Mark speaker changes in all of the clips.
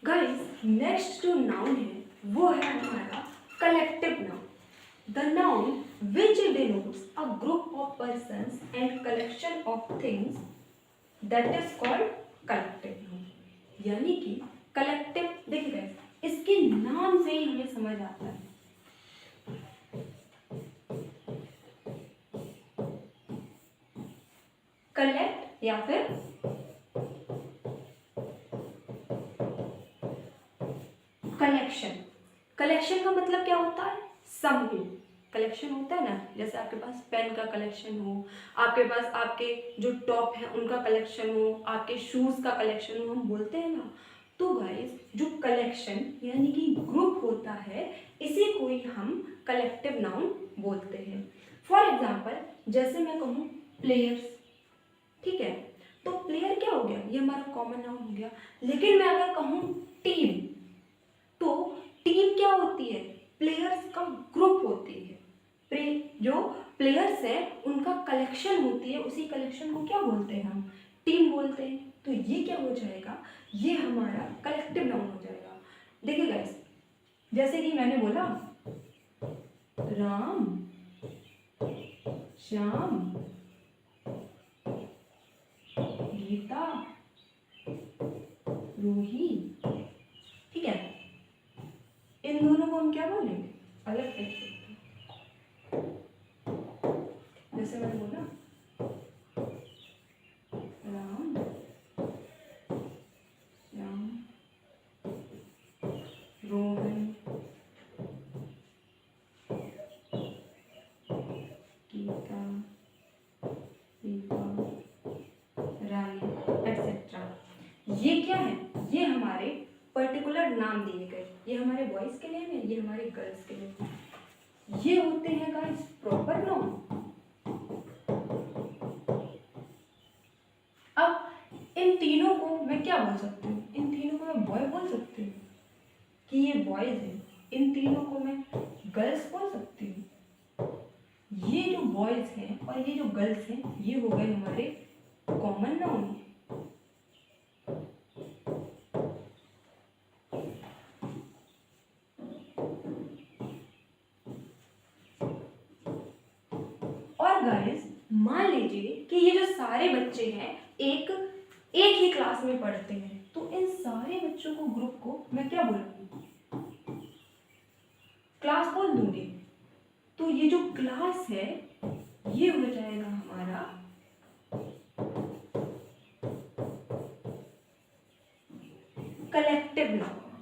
Speaker 1: Guys next जो noun है वो है हमारा collective noun. The noun which denotes a group of persons and collection of things that is called collective noun. यानी कि collective, देखिए गाइस इसके नाम से ही हमें समझ आता है कलेक्ट या फिर कलेक्शन। कलेक्शन का मतलब क्या होता है? समूह। कलेक्शन होता है ना, जैसे आपके पास पेन का कलेक्शन हो, आपके पास आपके जो टॉप है उनका कलेक्शन हो, आपके शूज का कलेक्शन हो, हम बोलते हैं ना। तो गाइस जो कलेक्शन यानी कि ग्रुप होता है, इसी को ही हम कलेक्टिव नाउन बोलते हैं। फॉर एग्जाम्पल जैसे मैं कहूँ प्लेयर्स, ठीक है, तो प्लेयर क्या हो गया, ये हमारा कॉमन नाउन हो गया। लेकिन मैं अगर कहूँ टीम, तो टीम क्या होती है? प्लेयर्स का ग्रुप होती है। जो प्लेयर्स है उनका कलेक्शन होती है, उसी कलेक्शन को क्या बोलते हैं हम? टीम बोलते हैं। तो ये क्या हो जाएगा? ये हमारा कलेक्टिव नाउन हो जाएगा। देखिए गाइस, जैसे कि मैंने बोला राम, श्याम, गीता, रूही, ठीक है, इन दोनों को हम क्या बोलेंगे? अलग कह सकते हैं। जैसे मैंने बोला राम, श्याम, रोहन, गीता, दीपा, रानी, एक्सेट्रा। ये क्या है? ये हमारे पर्टिकुलर नाम दिए गए। ये हमारे बॉयज के लिए है, ये हमारे गर्ल्स के लिए है। ये होते हैं गाइस प्रॉपर नाउन। अब इन तीनों को मैं क्या बोल सकती हूँ? इन तीनों को मैं बॉय बोल सकती हूँ कि ये बॉयज है। इन तीनों को मैं गर्ल्स बोल सकती हूँ। ये जो बॉयज हैं और ये जो गर्ल्स हैं, ये हो गए हमारे कॉमन नाउन। और गाइस मान लीजिए कि ये जो सारे बच्चे हैं एक ही क्लास में पढ़ते हैं, तो इन सारे बच्चों को, ग्रुप को मैं क्या बोलूंगी? क्लास बोल दूंगी। तो ये जो क्लास है ये हो जाएगा हमारा कलेक्टिव नाउन।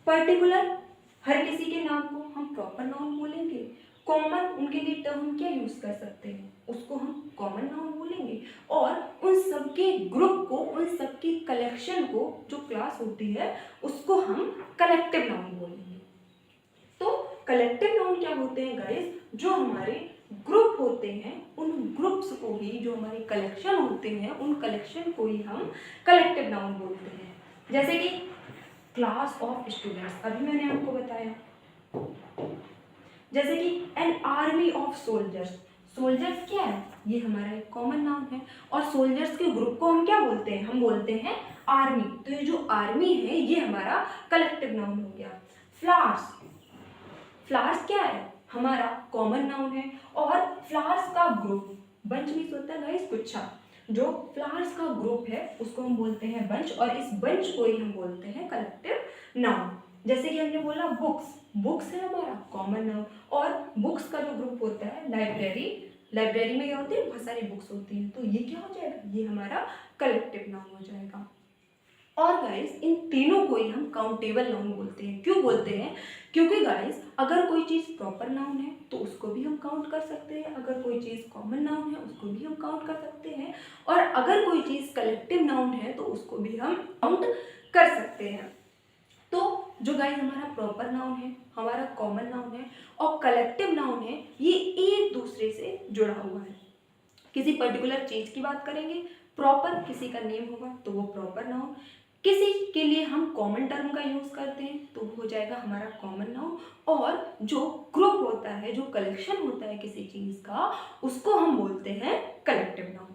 Speaker 1: पर्टिकुलर हर किसी के नाम को हम प्रॉपर नाउन बोलेंगे। कॉमन उनके लिए टर्म हम क्या यूज कर सकते हैं, उसको हम कॉमन नाउन बोलेंगे। और उन सबके ग्रुप को, उन सबकी कलेक्शन को, जो क्लास होती है, उसको हम कलेक्टिव नाउन बोलेंगे। तो कलेक्टिव नाउन क्या होते हैं गाइस? जो हमारे ग्रुप होते हैं, उन ग्रुप्स को ही, जो हमारे कलेक्शन होते हैं, उन कलेक्शन को ही हम कलेक्टिव नाउन बोलते हैं। जैसे कि क्लास ऑफ स्टूडेंट्स, अभी मैंने आपको बताया। जैसे कि an army of soldiers, soldiers क्या है? ये हमारा एक कॉमन नाउन है। और सोल्जर्स के ग्रुप को हम क्या बोलते हैं? हम बोलते हैं आर्मी। तो ये जो आर्मी है ये हमारा कलेक्टिव नाउन हो गया। फ्लावर्स, फ्लावर्स क्या है? हमारा कॉमन नाउन है। और फ्लावर्स का ग्रुप, बंच मीन्स होता है गाइस गुच्छा। जो फ्लावर्स का ग्रुप है उसको हम बोलते हैं बंच, और इस बंच को ही हम बोलते हैं कलेक्टिव नाउन। जैसे कि हमने बोला बुक्स, बुक्स है हमारा कॉमन नाउन। और बुक्स का जो ग्रुप होता है लाइब्रेरी, लाइब्रेरी में क्या होती है? बहुत सारी बुक्स होती हैं। तो ये क्या हो जाएगा? ये हमारा कलेक्टिव नाउन हो जाएगा। और गाइस इन तीनों को ही हम काउंटेबल नाउन बोलते हैं। क्यों बोलते हैं? क्योंकि गाइस अगर कोई चीज़ प्रॉपर नाउन है तो उसको भी हम काउंट कर सकते हैं, अगर कोई चीज़ कॉमन नाउन है उसको भी हम काउंट कर सकते हैं, और अगर कोई चीज़ कलेक्टिव नाउन है तो उसको भी हम काउंट कर सकते हैं। तो जो गाइस हमारा प्रॉपर नाउन है, हमारा कॉमन नाउन है और कलेक्टिव नाउन है, ये एक दूसरे से जुड़ा हुआ है। किसी पर्टिकुलर चीज़ की बात करेंगे, प्रॉपर किसी का नेम होगा तो वो प्रॉपर नाउन। किसी के लिए हम कॉमन टर्म का यूज करते हैं तो वो हो जाएगा हमारा कॉमन नाउन। और जो ग्रुप होता है, जो कलेक्शन होता है किसी चीज का, उसको हम बोलते हैं कलेक्टिव नाउन।